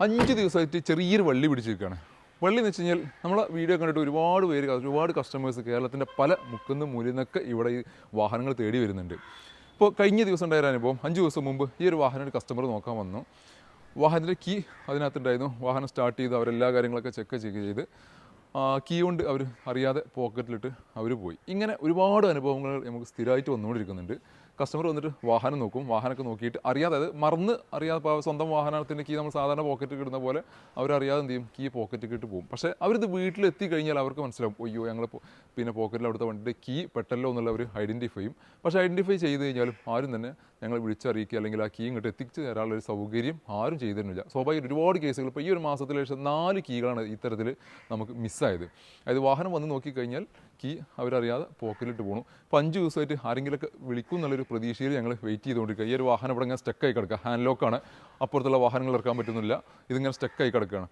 5 ദിവസമായിട്ട് ചെറിയൊരു വള്ളി പിടിച്ചിരിക്കുകയാണ്. വള്ളി എന്ന് വെച്ച് കഴിഞ്ഞാൽ നമ്മളെ വീഡിയോ കണ്ടിട്ട് ഒരുപാട് കസ്റ്റമേഴ്സ് കേരളത്തിൻ്റെ പല മുക്കുന്നും മൂലയിൽ നിന്നൊക്കെ ഇവിടെ ഈ വാഹനങ്ങൾ തേടി വരുന്നുണ്ട്. ഇപ്പോൾ കഴിഞ്ഞ ദിവസം ഉണ്ടായ അനുഭവം, 5 ദിവസം മുമ്പ് ഈ ഒരു വാഹനം ഒരു കസ്റ്റമർ നോക്കാൻ വന്നു. വാഹനത്തിൻ്റെ കീ അതിനകത്തുണ്ടായിരുന്നു. വാഹനം സ്റ്റാർട്ട് ചെയ്ത് അവരെല്ലാ കാര്യങ്ങളൊക്കെ ചെക്ക് ചെയ്ത് കീ കൊണ്ട് അവർ അറിയാതെ പോക്കറ്റിലിട്ട് അവർ പോയി. ഇങ്ങനെ ഒരുപാട് അനുഭവങ്ങൾ നമുക്ക് സ്ഥിരമായിട്ട് വന്നുകൊണ്ടിരിക്കുന്നുണ്ട്. കസ്റ്റമർ വന്നിട്ട് വാഹനം നോക്കും, വാഹനമൊക്കെ നോക്കിയിട്ട് അറിയാതെ, അത് അറിയാതെ സ്വന്തം വാഹനത്തിൻ്റെ കീ നമ്മൾ സാധാരണ പോക്കറ്റിൽ ഇടുന്ന പോലെ അവരറിയാതെ എന്ത് ചെയ്യും, കീ പോക്കറ്റിൽ ഇട്ട് പോകും. പക്ഷേ അവരിത് വീട്ടിലെത്തി കഴിഞ്ഞാൽ അവർക്ക് മനസ്സിലാവും, അയ്യോ ഞങ്ങൾ പിന്നെ പോക്കറ്റിൽ അവിടുത്തെ വണ്ടിയുടെ കീ പെട്ടല്ലോ എന്നുള്ള അവർ ഐഡൻറ്റിഫൈ ചെയ്യും. പക്ഷേ ഐഡൻറ്റിഫൈ ചെയ്ത് കഴിഞ്ഞാലും ആരും തന്നെ ഞങ്ങൾ വിളിച്ചറിയിക്കുക അല്ലെങ്കിൽ ആ കീ ഇങ്ങോട്ട് എത്തിച്ച് തരാനുള്ളൊരു സൗകര്യം ആരും ചെയ്തു തരുന്നില്ല. സ്വാഭാവികം ഒരുപാട് കേസുകൾ ഇപ്പോൾ ഈ ഒരു മാസത്തിൽ 4 കീകളാണ് ഇത്തരത്തിൽ നമുക്ക് മിസ്സായത്. അതായത് വാഹനം വന്ന് നോക്കിക്കഴിഞ്ഞാൽ കീ അവരറിയാതെ പോക്കറ്റിലിട്ട് പോകണം. ഇപ്പോൾ 5 ദിവസമായിട്ട് ആരെങ്കിലുമൊക്കെ വിളിക്കും എന്നുള്ളൊരു പ്രതീക്ഷയിൽ ഞങ്ങൾ വെയിറ്റ് ചെയ്തുകൊണ്ടിരിക്കുക. ഈ ഒരു വാഹനം ഇവിടെ ഇങ്ങനെ സ്റ്റക്കായി കിടക്കുക, ഹാൻഡ് ലോക്കാണ്, അപ്പുറത്തുള്ള വാഹനങ്ങൾ ഇറക്കാൻ പറ്റുന്നില്ല, ഇതിങ്ങനെ സ്റ്റക്കായി കിടക്കുകയാണ്.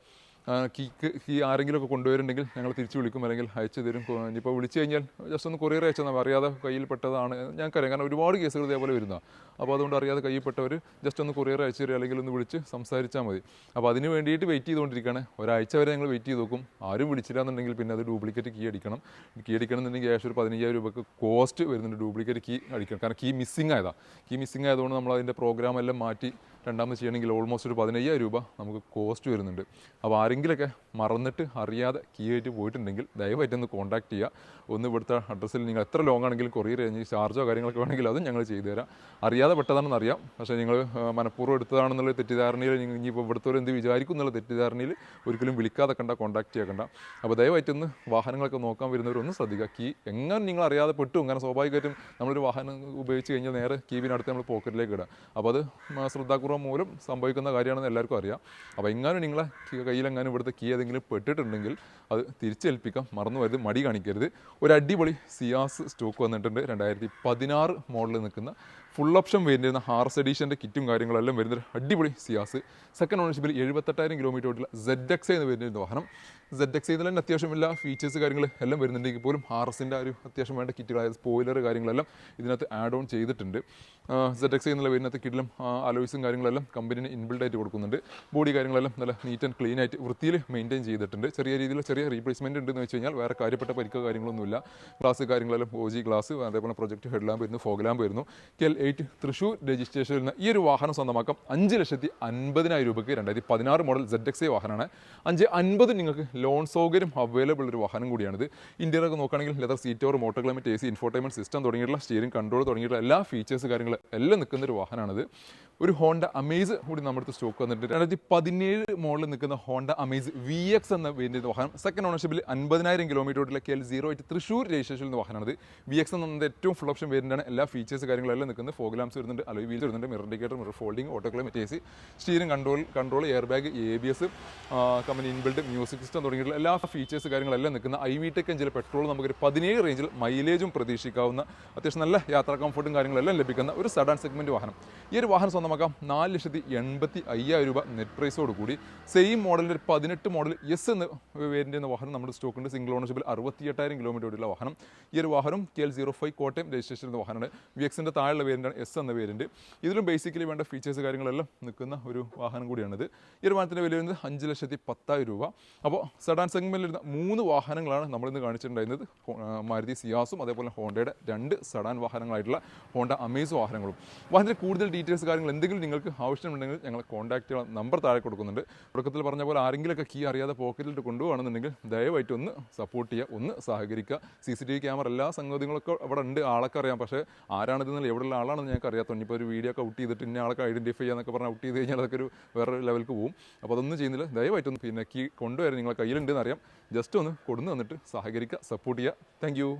കീ ആരെങ്കിലുമൊക്കെ കൊണ്ടുവരുന്നുണ്ടെങ്കിൽ ഞങ്ങൾ തിരിച്ച് വിളിക്കും അല്ലെങ്കിൽ അയച്ചു തരും. ഇനിയിപ്പോൾ വിളിച്ചു കഴിഞ്ഞാൽ ജസ്റ്റ് ഒന്ന് കൊറിയർ അയച്ചാൽ മതി. അറിയാതെ കയ്യിൽ പെട്ടതാണ് ഞങ്ങൾക്കറിയാം, കാരണം ഒരുപാട് കേസുകൾ ഇതേപോലെ വരുന്നതാണ്. അപ്പോൾ അതുകൊണ്ട് അറിയാതെ കയ്യിൽപ്പെട്ടവർ ജസ്റ്റ് ഒന്ന് കൊറിയർ അയച്ചു തരിക അല്ലെങ്കിൽ ഒന്ന് വിളിച്ച് സംസാരിച്ചാൽ മതി. അപ്പോൾ അതിന് വേണ്ടിയിട്ട് വെയിറ്റ് ചെയ്തുകൊണ്ടിരിക്കുകയാണ്. ഒരാഴ്ച വരെ ഞങ്ങൾ വെയിറ്റ് ചെയ്ത് നോക്കും. ആരും വിളിച്ചില്ല എന്നുണ്ടെങ്കിൽ പിന്നെ അത് ഡ്യൂപ്ലിക്കേറ്റ് കീ അടിക്കണം എന്നുണ്ടെങ്കിൽ ഏകദേശം ഒരു 15,000 രൂപയ്ക്ക് കോസ്റ്റ് വരുന്നുണ്ട് ഡ്യൂപ്ലിക്കേറ്റ് കീ അടിക്കണം. കാരണം കീ മിസ്സിംഗ് ആയതുകൊണ്ട് നമ്മൾ അതിൻ്റെ പ്രോഗ്രാം എല്ലാം മാറ്റി രണ്ടാമത് ചെയ്യണമെങ്കിൽ ഓൾമോസ്റ്റ് ഒരു 15,000 രൂപ നമുക്ക് കോസ്റ്റ് വരുന്നുണ്ട്. അപ്പോൾ ആരെങ്കിലൊക്കെ മറന്നിട്ട് അറിയാതെ കീ ആയിട്ട് പോയിട്ടുണ്ടെങ്കിൽ ദയവായിട്ടൊന്ന് കോൺടാക്ട് ചെയ്യുക. ഒന്ന് ഇവിടുത്തെ അഡ്രസ്സിൽ നിങ്ങൾ എത്ര ലോങ് ആണെങ്കിലും കൊറിയർ കഴിഞ്ഞ് ചാർജോ കാര്യങ്ങളൊക്കെ വേണമെങ്കിൽ അതും ഞങ്ങൾ ചെയ്തു തരാം. അറിയാതെ പെട്ടതാണെന്ന് അറിയാം, പക്ഷേ നിങ്ങൾ മനഃപൂർവ്വം എടുത്തതാണെന്നുള്ള തെറ്റിദ്ധാരണയിൽ ഇനിയിപ്പോൾ ഇവിടുത്തെ എന്ത് വിചാരിക്കും എന്നുള്ള തെറ്റിദ്ധാരണയിൽ ഒരിക്കലും വിളിക്കാതെ കണ്ട, കോൺടാക്ട് ചെയ്യണ്ട. അപ്പോൾ ദയവായിട്ടൊന്ന് വാഹനങ്ങളൊക്കെ നോക്കാൻ വരുന്നവരൊന്ന് ശ്രദ്ധിക്കുക. കീ എങ്ങനെ നിങ്ങൾ അറിയാതെ പെട്ടു, അങ്ങനെ സ്വാഭാവികമായിട്ടും നമ്മളൊരു വാഹനം ഉപയോഗിച്ച് കഴിഞ്ഞാൽ നേരെ കീവിനടുത്ത് നമ്മൾ പോക്കറ്റിലേക്ക് ഇടുക. അപ്പോൾ അത് ശ്രദ്ധാപൂർവ്വം മൂലം സംഭവിക്കുന്ന കാര്യമാണെന്ന് എല്ലാവർക്കും അറിയാം. അപ്പോൾ എങ്ങാനും നിങ്ങളെ കയ്യിലെങ്ങാനും ഇവിടുത്തെ കീ ഏതെങ്കിലും പെട്ടിട്ടുണ്ടെങ്കിൽ അത് തിരിച്ചേൽപ്പിക്കാം, മറന്നു വരുത്, മടി കാണിക്കരുത്. ഒരു അടിപൊളി സിയാസ് സ്റ്റോക്ക് വന്നിട്ടുണ്ട്. 2016 മോഡലിൽ നിൽക്കുന്ന ഫുൾ ഓപ്ഷൻ വരുന്ന ഹാർസ് എഡീഷൻ്റെ കിറ്റും കാര്യങ്ങളെല്ലാം വരുന്നൊരു അടിപൊളി സിയാസ്. സെക്കൻഡ് ഓണർഷിപ്പിൽ 78,000 കിലോമീറ്റർ ഓടിയുള്ള ZXi എന്ന് വരുന്ന വാഹനം. ZXi ഇതിൽ തന്നെ അത്യാവശ്യം എല്ലാ ഫീച്ചേഴ്സ് കാര്യങ്ങൾ എല്ലാം വരുന്നുണ്ടെങ്കിൽ പോലും ഹാർസിൻ്റെ ഒരു അത്യാവശ്യം വേണ്ട കിറ്റുകൾ, അതായത് സ്പോയിലർ കാര്യങ്ങളെല്ലാം ഇതിനകത്ത് ആഡ് ഓൺ ചെയ്തിട്ടുണ്ട്. ZXi എന്നുള്ള വരുന്നത്തെ കിറ്റിലും അലോയ്സും കാര്യങ്ങളെല്ലാം കമ്പനിന് ഇൻബിൽഡ് ആയിട്ട് കൊടുക്കുന്നുണ്ട്. ബോഡി കാര്യങ്ങളെല്ലാം നല്ല നീറ്റ് ആൻഡ് ക്ലീൻ ആയിട്ട് വൃത്തിയിൽ മെയിൻറ്റെയിൻ ചെയ്തിട്ടുണ്ട്. ചെറിയ റീപ്ലേസ്മെൻറ്റ് ഉണ്ടെന്ന് വെച്ച് കഴിഞ്ഞാൽ വേറെ കാര്യപ്പെട്ട പരിക്കോ കാര്യങ്ങളൊന്നുമില്ല. ഗ്ലാസ് കാര്യങ്ങളെല്ലാം OG ഗ്ലാസ്, അതേപോലെ പ്രൊജക്ട് ഹെഡ് ലാമ്പ് വരുന്നു, ഫോഗ് ലാമ്പ് വരുന്നു. KL8 തൃശ്ശൂർ രജിസ്ട്രേഷൻ വരുന്ന ഈ ഒരു വാഹനം സ്വന്തമാക്കാം 5,50,000 രൂപയ്ക്ക്. 2016 മോഡൽ ZXi വാഹനമാണ്. 5,50,000 നിങ്ങൾക്ക് ലോൺ സൗകര്യം അവൈലബിൾ ഒരു വാഹനം കൂടിയാണിത്. ഇന്ത്യയിലൊക്കെ നോക്കുകയാണെങ്കിൽ leather seat over, motor climate, AC, infotainment system തുടങ്ങിയിട്ടുള്ള സ്റ്റിയറിംഗ് കൺട്രോൾ തുടങ്ങിയിട്ടുള്ള എല്ലാ ഫീച്ചേഴ്സ് കാര്യങ്ങൾ എല്ലാം നിൽക്കുന്ന ഒരു വാഹനമാണിത്. ഒരു ഹോണ്ട അമേസ് കൂടി നമ്മുടെ അടുത്ത് സ്റ്റോക്ക് വന്നിട്ടുണ്ട്. 2017 മോഡലിൽ നിൽക്കുന്ന ഹോണ്ട അമേസ് VX എന്ന വേരിയൻ്റ് വാഹനം. സെക്കൻഡ് ഓണർഷിപ്പിൽ 50,000 കിലോമീറ്റർ ഓടിയുള്ള KL08 തൃശ്ശൂർ രജിസ്ട്രേഷൻ എന്ന വാഹനമാണിത്. VX എന്നത് ഏറ്റവും ഫുൾ ഓപ്ഷൻ വേരിയൻ്റാണ്. എല്ലാ ഫീച്ചേഴ്സ് കാര്യങ്ങളെല്ലാം നിൽക്കുന്നത്. ഫോഗ് ലാംപ്സ് വരുന്നുണ്ട്, അലോയ് വീൽസ് വരുന്നുണ്ട്, mirror indicator, mirror folding, auto climate, AC, steering control, air bag, ABS, company inbuilt music system തുടങ്ങിയിട്ടുള്ള എല്ലാ ഫീച്ചേഴ്സ് കാര്യങ്ങളെല്ലാം നിൽക്കുന്ന iVTEC എഞ്ചിൻ പെട്രോൾ നമുക്കൊരു 17 റേഞ്ചിൽ മൈലേജും പ്രതീക്ഷിക്കാവുന്ന അത്യാവശ്യം നല്ല യാത്രാ കംഫർട്ടും കാര്യങ്ങളെല്ലാം ലഭിക്കുന്ന ഒരു സെഡാൻ സെഗ്മെൻറ്റ് വാഹനം. ഈ ഒരു വാഹനം സ്വന്തമാക്കാം 4,85,000 രൂപ നെറ്റ് പ്രൈസോട് കൂടി. സെയിം മോഡലിൻ്റെ ഒരു 18 മോഡൽ S എന്ന വേരിയൻ്റ് എന്ന വാഹനം നമ്മുടെ സ്റ്റോക്കുണ്ട്. സിംഗിൾ ഓണർഷിപ്പിൽ 68,000 കിലോമീറ്റർ ഓടിയുള്ള വാഹനം. ഈ ഒരു വാഹനം KL05 കോട്ടയം രജിസ്ട്രേഷൻ എന്ന വാഹനമാണ്. VXൻ്റെ താഴെയുള്ള വേരിയൻ്റാണ് S എന്ന വേരിയൻ്റ്. ഇതിലും ബേസിക്കലി വേണ്ട ഫീച്ചേഴ്സ് കാര്യങ്ങളെല്ലാം നിൽക്കുന്ന ഒരു വാഹനം കൂടിയാണിത്. ഈ ഒരു വാഹനത്തിൻ്റെ വില വരുന്നത് 5,10,000 രൂപ. അപ്പോൾ സെഡാൻ സെഗ്മെൻറ്റിൽ വരുന്ന 3 വാഹനങ്ങളാണ് നമ്മളിന്ന് കാണിച്ചിട്ടുണ്ടായിരുന്നത്. മാരുതി സിയാസും അതേപോലെ ഹോണ്ടയുടെ 2 സെഡാൻ വാഹനങ്ങളായിട്ടുള്ള ഹോണ്ട അമേസ് വാഹനങ്ങളും. വാഹനത്തിൽ കൂടുതൽ ഡീറ്റെയിൽസ് കാര്യങ്ങൾ എന്തെങ്കിലും നിങ്ങൾക്ക് ആവശ്യമുണ്ടെങ്കിൽ ഞങ്ങളെ കോൺടാക്ട് ചെയ്യാൻ നമ്പർ താഴെ കൊടുക്കുന്നുണ്ട്. തുടക്കത്തിൽ പറഞ്ഞ പോലെ ആരെങ്കിലുമൊക്കെ കീ അറിയാതെ പോക്കറ്റിലിട്ട് കൊണ്ടുപോകണമെന്നുണ്ടെങ്കിൽ ദയവായിട്ട് ഒന്ന് സപ്പോർട്ട് ചെയ്യുക, ഒന്ന് സഹകരിക്കുക. CCTV ക്യാമറ എല്ലാ സംഗതികളൊക്കെ അവിടെ ഉണ്ട്, ആളൊക്കെ അറിയാം. പക്ഷേ ആരാണിതെന്നുള്ള എവിടെയുള്ള ആളാണെന്ന് ഞങ്ങൾക്ക് അറിയാത്തതുകൊണ്ട് ഇപ്പോൾ ഒരു വീഡിയോ ഒക്കെ ഔട്ട് ചെയ്തിട്ട് ഇന്ന ആളൊക്കെ ഐഡൻറ്റിഫൈ ചെയ്യാന്നൊക്കെ പറഞ്ഞാൽ ഔട്ട് ചെയ്ത് കഴിഞ്ഞാൽ അതൊക്കെ ഒരു വേറെ ലെവലിലേക്ക് പോകും. അപ്പോൾ അതൊന്നും ചെയ്യുന്നില്ല. ദയവായിട്ടൊന്ന് പിന്നെ കീ കൊണ്ടുവരാൻ നിങ്ങളെ കയ്യിലുണ്ടെന്ന് അറിയാം, ജസ്റ്റ് ഒന്ന് കൊടുന്ന് വന്നിട്ട് സഹകരിക്കുക, സപ്പോർട്ട് ചെയ്യുക. Thank you.